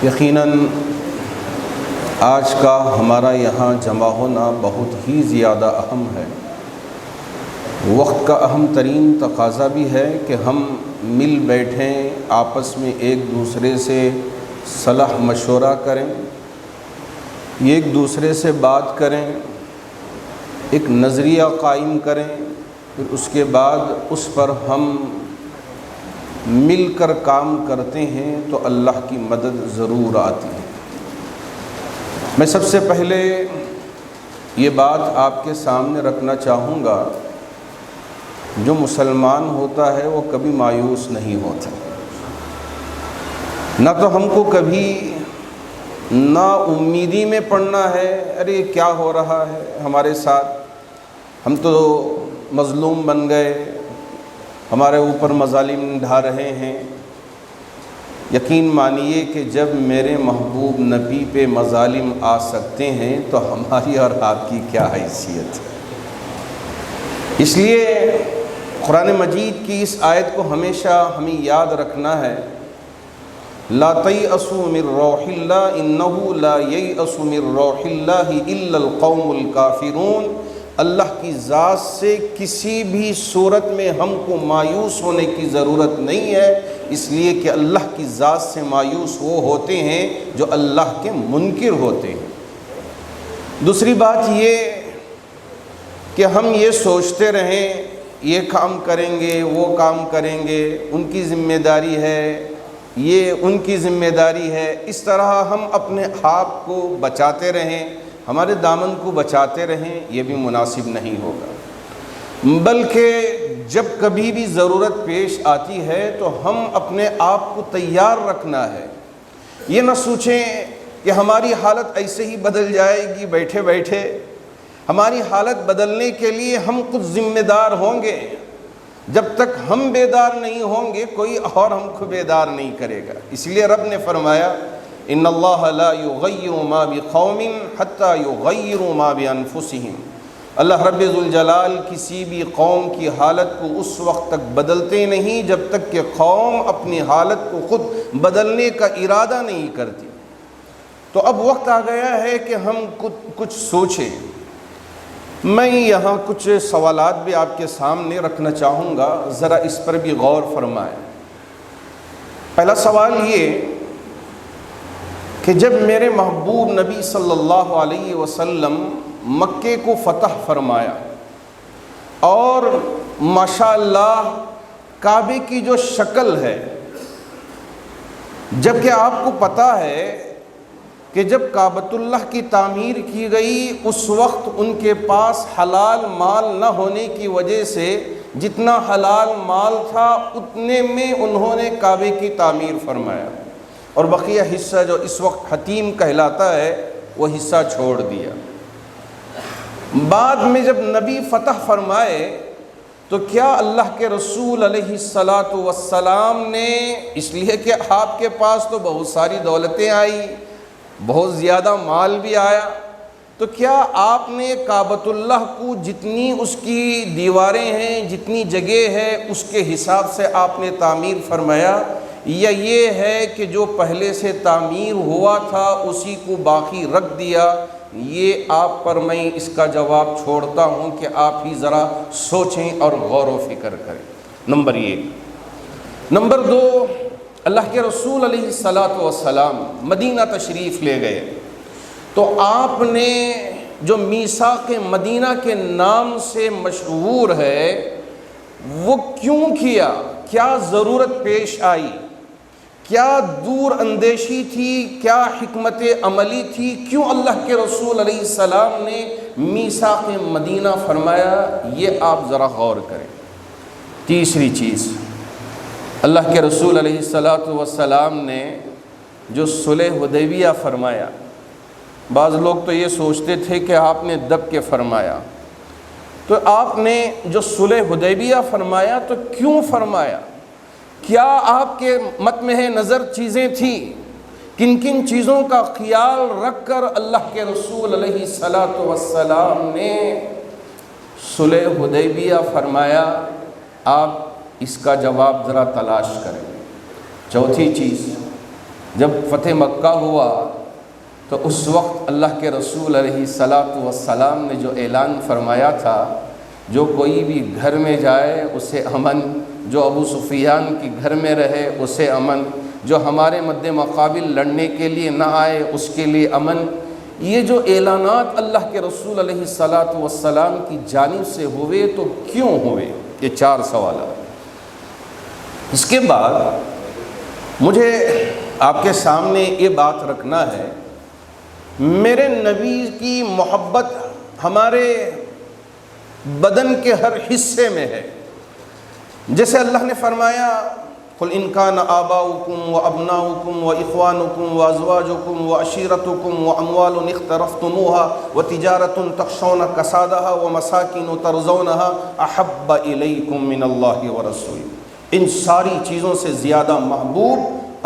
یقیناً آج کا ہمارا یہاں جمع ہونا بہت ہی زیادہ اہم ہے۔ وقت کا اہم ترین تقاضا بھی ہے کہ ہم مل بیٹھیں، آپس میں ایک دوسرے سے صلاح مشورہ کریں، ایک دوسرے سے بات کریں، ایک نظریہ قائم کریں، پھر اس کے بعد اس پر ہم مل کر کام کرتے ہیں تو اللہ کی مدد ضرور آتی ہے۔ میں سب سے پہلے یہ بات آپ کے سامنے رکھنا چاہوں گا، جو مسلمان ہوتا ہے وہ کبھی مایوس نہیں ہوتا، نہ تو ہم کو کبھی نا امیدی میں پڑنا ہے، ارے کیا ہو رہا ہے ہمارے ساتھ، ہم تو مظلوم بن گئے، ہمارے اوپر مظالم ڈھا رہے ہیں۔ یقین مانیے کہ جب میرے محبوب نبی پہ مظالم آ سکتے ہیں تو ہماری اور آپ کی کیا حیثیت ہے۔ اس لیے قرآن مجید کی اس آیت کو ہمیشہ ہمیں یاد رکھنا ہے، لا تیأسوا من روح اللہ انہ لا ییأس من روح اللہ الا القوم الکافرون۔ اللہ کی ذات سے کسی بھی صورت میں ہم کو مایوس ہونے کی ضرورت نہیں ہے، اس لیے کہ اللہ کی ذات سے مایوس وہ ہوتے ہیں جو اللہ کے منکر ہوتے ہیں۔ دوسری بات یہ کہ ہم یہ سوچتے رہیں یہ کام کریں گے، وہ کام کریں گے، ان کی ذمہ داری ہے، یہ ان کی ذمہ داری ہے، اس طرح ہم اپنے آپ کو بچاتے رہیں، ہمارے دامن کو بچاتے رہیں، یہ بھی مناسب نہیں ہوگا۔ بلکہ جب کبھی بھی ضرورت پیش آتی ہے تو ہم اپنے آپ کو تیار رکھنا ہے۔ یہ نہ سوچیں کہ ہماری حالت ایسے ہی بدل جائے گی بیٹھے بیٹھے، ہماری حالت بدلنے کے لیے ہم خود ذمہ دار ہوں گے۔ جب تک ہم بیدار نہیں ہوں گے کوئی اور ہم کو بیدار نہیں کرے گا۔ اس لیے رب نے فرمایا ان اللہ لا یغیر ما بقوم حتی یغیروا ما بانفسہم۔ اللہ رب ذوالجلال کسی بھی قوم کی حالت کو اس وقت تک بدلتے نہیں جب تک کہ قوم اپنی حالت کو خود بدلنے کا ارادہ نہیں کرتی۔ تو اب وقت آ گیا ہے کہ ہم کچھ سوچیں۔ میں یہاں کچھ سوالات بھی آپ کے سامنے رکھنا چاہوں گا، ذرا اس پر بھی غور فرمائیں۔ پہلا سوال یہ کہ جب میرے محبوب نبی صلی اللہ علیہ وسلم مکے کو فتح فرمایا اور ماشاءاللہ کعبے کی جو شکل ہے، جبکہ آپ کو پتہ ہے کہ جب کعبۃ اللہ کی تعمیر کی گئی اس وقت ان کے پاس حلال مال نہ ہونے کی وجہ سے جتنا حلال مال تھا اتنے میں انہوں نے کعبے کی تعمیر فرمایا، اور بقیہ حصہ جو اس وقت حتیم کہلاتا ہے وہ حصہ چھوڑ دیا۔ بعد میں جب نبی فتح فرمائے تو کیا اللہ کے رسول علیہ السلام نے، اس لیے کہ آپ کے پاس تو بہت ساری دولتیں آئی، بہت زیادہ مال بھی آیا، تو کیا آپ نے کعبۃ اللہ کو جتنی اس کی دیواریں ہیں، جتنی جگہ ہے، اس کے حساب سے آپ نے تعمیر فرمایا، یا یہ ہے کہ جو پہلے سے تعمیر ہوا تھا اسی کو باقی رکھ دیا؟ یہ آپ پر میں اس کا جواب چھوڑتا ہوں کہ آپ ہی ذرا سوچیں اور غور و فکر کریں۔ نمبر 1۔ نمبر 2، اللہ کے رسول علیہ السلام مدینہ تشریف لے گئے تو آپ نے جو میثاق مدینہ کے نام سے مشہور ہے وہ کیوں کیا؟ کیا ضرورت پیش آئی؟ کیا دور اندیشی تھی؟ کیا حکمت عملی تھی؟ کیوں اللہ کے رسول علیہ السلام نے میثاق مدینہ فرمایا؟ یہ آپ ذرا غور کریں۔ تیسری چیز، اللہ کے رسول علیہ السلام نے جو صلح حدیبیہ فرمایا، بعض لوگ تو یہ سوچتے تھے کہ آپ نے دب کے فرمایا، تو آپ نے جو صلح حدیبیہ فرمایا تو کیوں فرمایا؟ کیا آپ کے مت میں نظر چیزیں تھیں؟ کن کن چیزوں کا خیال رکھ کر اللہ کے رسول علیہ السلام نے صلح حدیبیہ فرمایا؟ آپ اس کا جواب ذرا تلاش کریں۔ چوتھی چیز، جب فتح مکہ ہوا تو اس وقت اللہ کے رسول علیہ الصلاۃ والسلام نے جو اعلان فرمایا تھا، جو کوئی بھی گھر میں جائے اسے امن، جو ابو سفیان کی گھر میں رہے اسے امن، جو ہمارے مد مقابل لڑنے کے لیے نہ آئے اس کے لیے امن۔ یہ جو اعلانات اللہ کے رسول علیہ الصلاۃ والسلام کی جانب سے ہوئے تو کیوں ہوئے؟ یہ 4 سوالات۔ اس کے بعد مجھے آپ کے سامنے یہ بات رکھنا ہے، میرے نبی کی محبت ہمارے بدن کے ہر حصے میں ہے۔ جیسے اللہ نے فرمایا قُلْ إِنْ كَانَ آبَاؤُكُمْ وَأَبْنَاؤُكُمْ وَإِخْوَانُكُمْ وَأَزْوَاجُكُمْ وَعَشِيرَتُكُمْ وَأَمْوَالٌ اقْتَرَفْتُمُوهَا وَتِجَارَةٌ تَخْشَوْنَ كَسَادَهَا وَمَسَاكِنُ تَرْضَوْنَهَا أَحَبَّ إِلَيْكُمْ مِنَ اللَّهِ وَرَسُولِهِ، ان ساری چیزوں سے زیادہ محبوب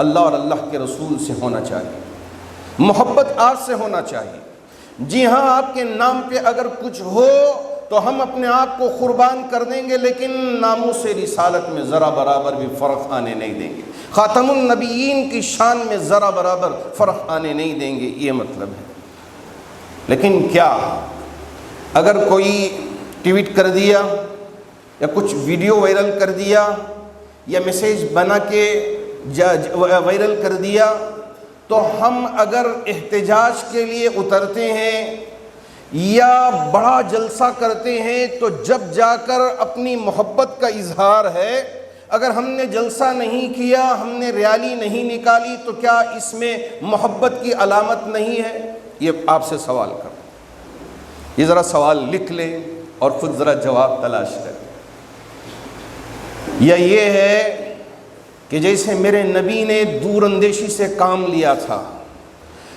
اللہ اور اللہ کے رسول سے ہونا چاہیے، محبت آپ سے ہونا چاہیے۔ جی ہاں، آپ کے نام پہ اگر کچھ ہو تو ہم اپنے آپ کو قربان کر دیں گے، لیکن ناموس رسالت میں ذرا برابر بھی فرق آنے نہیں دیں گے، خاتم النبیین کی شان میں ذرا برابر فرق آنے نہیں دیں گے، یہ مطلب ہے۔ لیکن کیا اگر کوئی ٹویٹ کر دیا یا کچھ ویڈیو وائرل کر دیا یا میسیج بنا کے وائرل کر دیا تو ہم اگر احتجاج کے لیے اترتے ہیں یا بڑا جلسہ کرتے ہیں تو جب جا کر اپنی محبت کا اظہار ہے، اگر ہم نے جلسہ نہیں کیا، ہم نے ریالی نہیں نکالی تو کیا اس میں محبت کی علامت نہیں ہے؟ یہ آپ سے سوال کر، یہ ذرا سوال لکھ لیں اور خود ذرا جواب تلاش کریں۔ یا یہ ہے کہ جیسے میرے نبی نے دور اندیشی سے کام لیا تھا،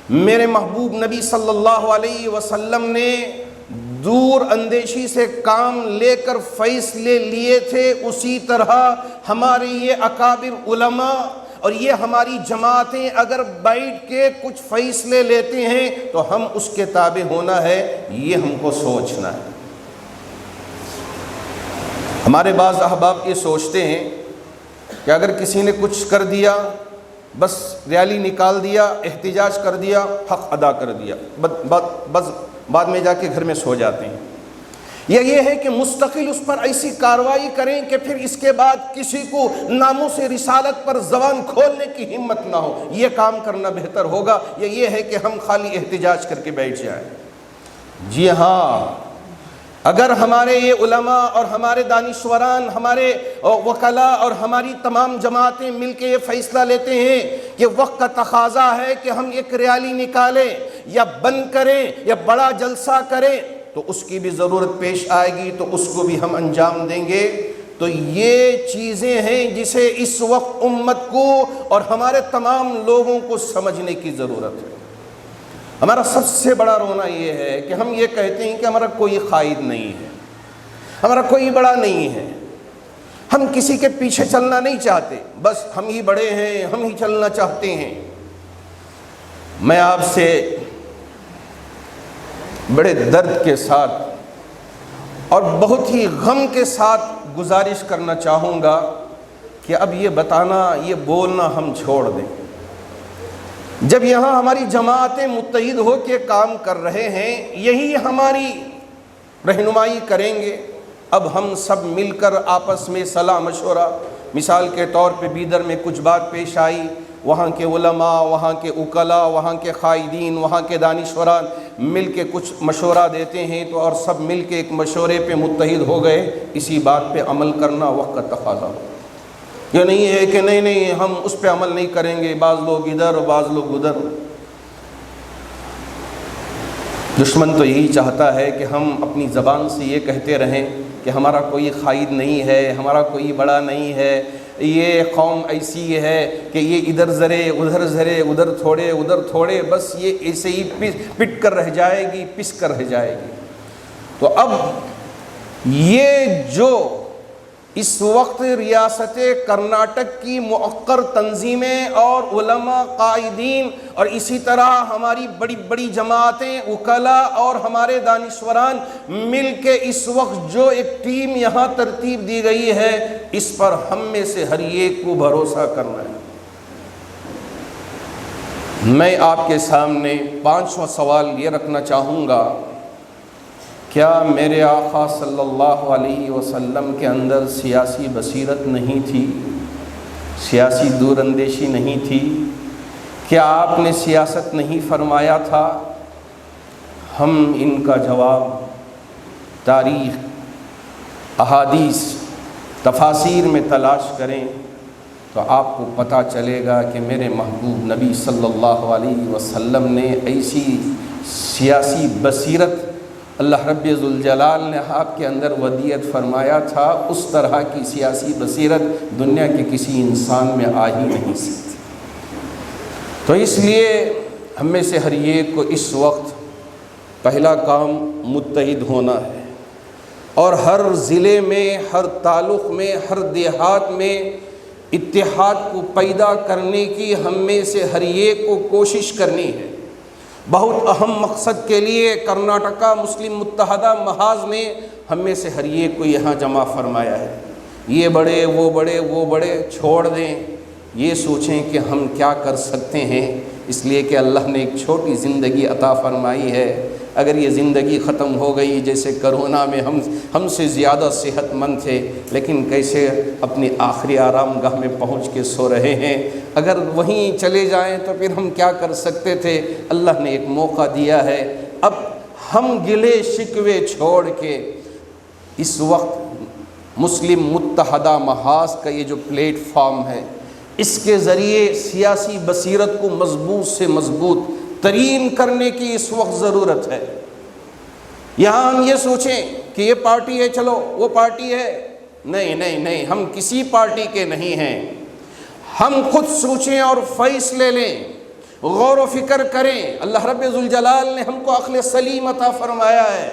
میرے محبوب نبی صلی اللہ علیہ وسلم نے دور اندیشی سے کام لے کر فیصلے لیے تھے، اسی طرح ہمارے یہ اکابر علماء اور یہ ہماری جماعتیں اگر بیٹھ کے کچھ فیصلے لیتے ہیں تو ہم اس کے تابع ہونا ہے، یہ ہم کو سوچنا ہے۔ ہمارے بعض احباب یہ سوچتے ہیں کہ اگر کسی نے کچھ کر دیا، بس ریالی نکال دیا، احتجاج کر دیا، حق ادا کر دیا، بس بعد میں جا کے گھر میں سو جاتے ہیں۔ یا یہ ہے کہ مستقل اس پر ایسی کارروائی کریں کہ پھر اس کے بعد کسی کو ناموس رسالت پر زبان کھولنے کی ہمت نہ ہو، یہ کام کرنا بہتر ہوگا۔ یا یہ ہے کہ ہم خالی احتجاج کر کے بیٹھ جائیں۔ جی ہاں، اگر ہمارے یہ علماء اور ہمارے دانشوران، ہمارے وکلاء اور ہماری تمام جماعتیں مل کے یہ فیصلہ لیتے ہیں کہ وقت کا تقاضا ہے کہ ہم ایک ریالی نکالیں یا بند کریں یا بڑا جلسہ کریں، تو اس کی بھی ضرورت پیش آئے گی تو اس کو بھی ہم انجام دیں گے۔ تو یہ چیزیں ہیں جسے اس وقت امت کو اور ہمارے تمام لوگوں کو سمجھنے کی ضرورت ہے۔ ہمارا سب سے بڑا رونا یہ ہے کہ ہم یہ کہتے ہیں کہ ہمارا کوئی قائد نہیں ہے، ہمارا کوئی بڑا نہیں ہے، ہم کسی کے پیچھے چلنا نہیں چاہتے، بس ہم ہی بڑے ہیں، ہم ہی چلنا چاہتے ہیں۔ میں آپ سے بڑے درد کے ساتھ اور بہت ہی غم کے ساتھ گزارش کرنا چاہوں گا کہ اب یہ بتانا، یہ بولنا ہم چھوڑ دیں۔ جب یہاں ہماری جماعتیں متحد ہو کے کام کر رہے ہیں، یہی ہماری رہنمائی کریں گے۔ اب ہم سب مل کر آپس میں صلاح مشورہ، مثال کے طور پہ بیدر میں کچھ بات پیش آئی، وہاں کے علماء، وہاں کے وکلاء، وہاں کے قائدین، وہاں کے دانشوران مل کے کچھ مشورہ دیتے ہیں تو اور سب مل کے ایک مشورے پہ متحد ہو گئے، اسی بات پہ عمل کرنا وقت کا تقاضا ہو۔ یہ نہیں ہے کہ نہیں ہم اس پہ عمل نہیں کریں گے، بعض لوگ ادھر اور بعض لوگ ادھر۔ دشمن تو یہی چاہتا ہے کہ ہم اپنی زبان سے یہ کہتے رہیں کہ ہمارا کوئی قائد نہیں ہے، ہمارا کوئی بڑا نہیں ہے، یہ قوم ایسی ہے کہ یہ ادھر ذرے ادھر ذرے، ادھر تھوڑے، بس یہ ایسے ہی پٹ کر رہ جائے گی، پس کر رہ جائے گی۔ تو اب یہ جو اس وقت ریاست کرناٹک کی مؤقر تنظیمیں اور علماء، قائدین اور اسی طرح ہماری بڑی بڑی جماعتیں، وکلاء اور ہمارے دانشوران مل کے اس وقت جو ایک ٹیم یہاں ترتیب دی گئی ہے، اس پر ہم میں سے ہر ایک کو بھروسہ کرنا ہے۔ میں آپ کے سامنے 5واں سوال یہ رکھنا چاہوں گا، کیا میرے آقا صلی اللہ علیہ وسلم کے اندر سیاسی بصیرت نہیں تھی، سیاسی دور اندیشی نہیں تھی؟ کیا آپ نے سیاست نہیں فرمایا تھا؟ ہم ان کا جواب تاریخ، احادیث، تفاسیر میں تلاش کریں تو آپ کو پتہ چلے گا کہ میرے محبوب نبی صلی اللہ علیہ وسلم نے ایسی سیاسی بصیرت اللہ رب ذوالجلال نے آپ کے اندر ودیعت فرمایا تھا، اس طرح کی سیاسی بصیرت دنیا کے کسی انسان میں آ ہی نہیں سکتی۔ تو اس لیے ہم میں سے ہر ایک کو اس وقت پہلا کام متحد ہونا ہے، اور ہر ضلع میں، ہر تعلق میں، ہر دیہات میں اتحاد کو پیدا کرنے کی ہم میں سے ہر ایک کو کوشش کرنی ہے۔ بہت اہم مقصد کے لیے کرناٹکا مسلم متحدہ محاذ نے ہم میں سے ہر ایک کو یہاں جمع فرمایا ہے۔ یہ بڑے وہ بڑے چھوڑ دیں، یہ سوچیں کہ ہم کیا کر سکتے ہیں، اس لیے کہ اللہ نے ایک چھوٹی زندگی عطا فرمائی ہے۔ اگر یہ زندگی ختم ہو گئی، جیسے کرونا میں ہم سے زیادہ صحت مند تھے لیکن کیسے اپنی آخری آرام گاہ میں پہنچ کے سو رہے ہیں، اگر وہیں چلے جائیں تو پھر ہم کیا کر سکتے تھے؟ اللہ نے ایک موقع دیا ہے۔ اب ہم گلے شکوے چھوڑ کے اس وقت مسلم متحدہ محاذ کا یہ جو پلیٹ فارم ہے، اس کے ذریعے سیاسی بصیرت کو مضبوط سے مضبوط ترین کرنے کی اس وقت ضرورت ہے۔ یہاں ہم یہ سوچیں کہ یہ پارٹی ہے، چلو وہ پارٹی ہے، نہیں، ہم کسی پارٹی کے نہیں ہیں۔ ہم خود سوچیں اور فیصلے لیں، غور و فکر کریں۔ اللہ رب ذوالجلال نے ہم کو عقل سلیم عطا فرمایا ہے،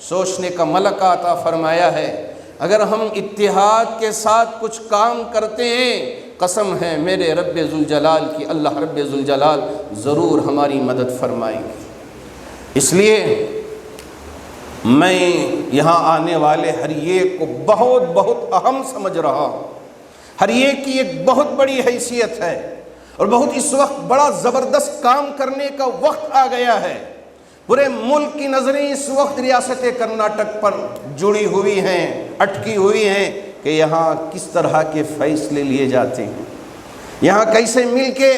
سوچنے کا ملکہ عطا فرمایا ہے۔ اگر ہم اتحاد کے ساتھ کچھ کام کرتے ہیں، قسم ہے میرے رب ذوالجلال کی، اللہ رب ذوالجلال ضرور ہماری مدد فرمائیں گے۔ اس لیے میں یہاں آنے والے ہر ایک کو بہت اہم سمجھ رہا ہوں۔ ہر ایک کی ایک بہت بڑی حیثیت ہے، اور بہت اس وقت بڑا زبردست کام کرنے کا وقت آ گیا ہے۔ پورے ملک کی نظریں اس وقت ریاست کرناٹک پر جڑی ہوئی ہیں، اٹکی ہوئی ہیں کہ یہاں کس طرح کے فیصلے لیے جاتے ہیں، یہاں کیسے مل کے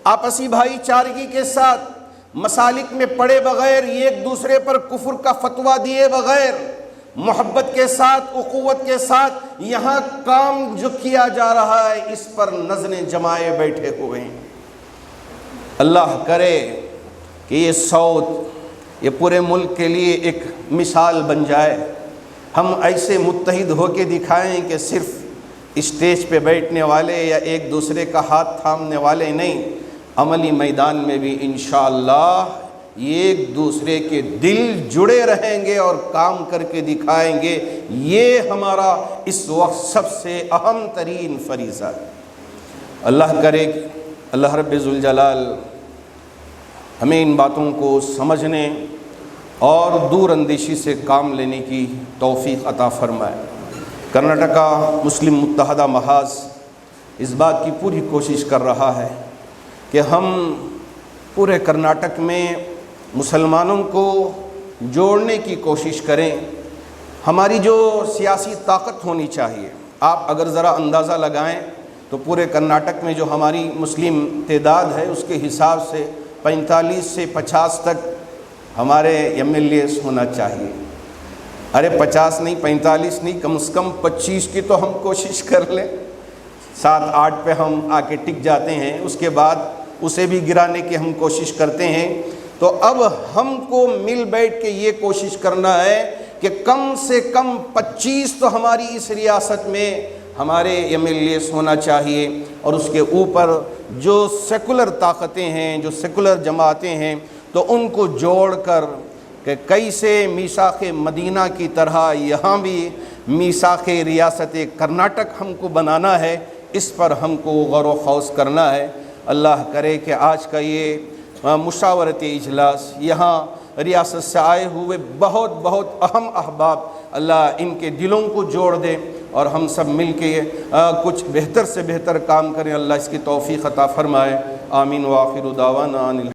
آپسی بھائی چارگی کے ساتھ مسالک میں پڑے بغیر، ایک دوسرے پر کفر کا فتویٰ دیے بغیر، محبت کے ساتھ، اخوت کے ساتھ یہاں کام جو کیا جا رہا ہے، اس پر نظریں جمائے بیٹھے ہوئے ہیں۔ اللہ کرے کہ یہ صوت یہ پورے ملک کے لیے ایک مثال بن جائے۔ ہم ایسے متحد ہو کے دکھائیں کہ صرف اسٹیج پہ بیٹھنے والے یا ایک دوسرے کا ہاتھ تھامنے والے نہیں، عملی میدان میں بھی انشاءاللہ ایک دوسرے کے دل جڑے رہیں گے اور کام کر کے دکھائیں گے۔ یہ ہمارا اس وقت سب سے اہم ترین فریضہ ہے۔ اللہ کرے کہ اللہ رب ذوالجلال ہمیں ان باتوں کو سمجھنے اور دور اندیشی سے کام لینے کی توفیق عطا فرمائے۔ کرناٹکا مسلم متحدہ محاذ اس بات کی پوری کوشش کر رہا ہے کہ ہم پورے کرناٹک میں مسلمانوں کو جوڑنے کی کوشش کریں۔ ہماری جو سیاسی طاقت ہونی چاہیے، آپ اگر ذرا اندازہ لگائیں تو پورے کرناٹک میں جو ہماری مسلم تعداد ہے اس کے حساب سے 45 سے 50 تک ہمارے ایم ایل اے ہونا چاہیے۔ ارے 50 نہیں، 45 نہیں، کم سے کم 25 کی تو ہم کوشش کر لیں۔ 7-8 پہ ہم آ کے ٹک جاتے ہیں، اس کے بعد اسے بھی گرانے کی ہم کوشش کرتے ہیں۔ تو اب ہم کو مل بیٹھ کے یہ کوشش کرنا ہے کہ کم سے کم 25 تو ہماری اس ریاست میں ہمارے ایم ایل اے ہونا چاہیے، اور اس کے اوپر جو سیکولر طاقتیں ہیں، جو سیکولر جماعتیں ہیں، تو ان کو جوڑ کر کہ کیسے میثاق مدینہ کی طرح یہاں بھی میثاق ریاست کرناٹک ہم کو بنانا ہے، اس پر ہم کو غور و خوض کرنا ہے۔ اللہ کرے کہ آج کا یہ مشاورتی اجلاس، یہاں ریاست سے آئے ہوئے بہت اہم احباب، اللہ ان کے دلوں کو جوڑ دے اور ہم سب مل کے کچھ بہتر سے بہتر کام کریں۔ اللہ اس کی توفیق عطا فرمائے۔ آمین وآخر دعوانا